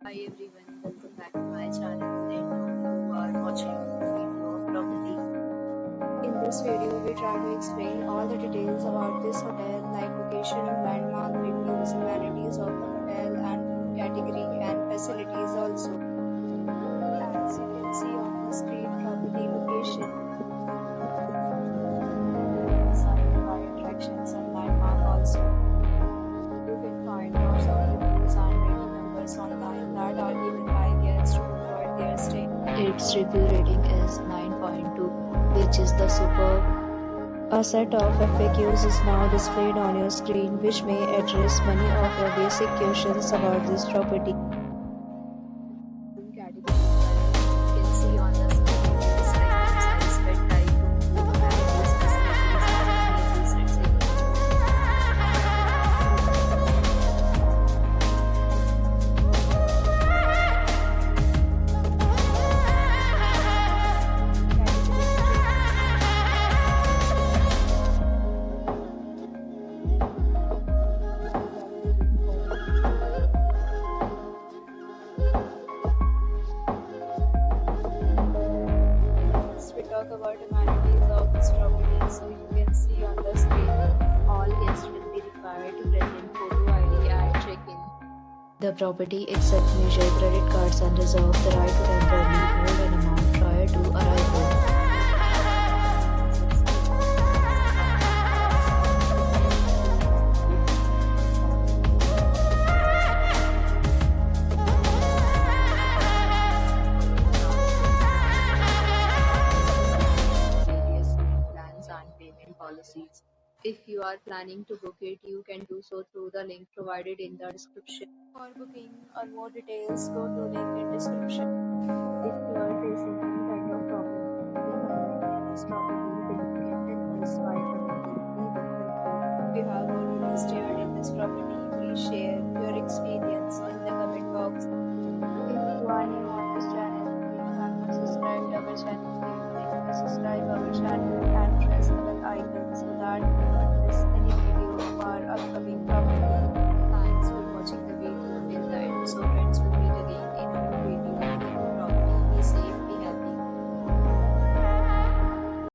Hi everyone, welcome back to my channel and now you are watching video of property. In this video, we try to explain all the details about this hotel, like location, landmark, reviews, amenities of the hotel, and room category and facilities also. As you can see on the screen, property location, site by attractions and landmark also. You can find lots of reviews and rating numbers online that are given by guests to enjoy their stay. Its review rating is 9.2, which is the superb. A set of FAQs is now displayed on your screen, which may address many of your basic questions about this property. Room category, you can see on the screen, it is like room size, bed type, room amenities, facilities, and recent savings. Next, we talk about amenities of this property. So you can see on the screen, all guests will be required to present photo ID at check-in. The property accepts major credit cards and reserves the right to temporarily hold an amount prior to arrival. Various plans and payment policies. If you are planning to book it, you can do so through the link provided in the description. For booking or more details, go to link in description. If you are facing any kind of problem booking a room in this property, then you can tell us by commenting. We will help you. If you have already stayed in this property, please share your experience in the comment box. If you are new on this channel and you have not subscribed our channel, then click the subscribe our channel and press the bell icon so that you do not miss any video of our upcoming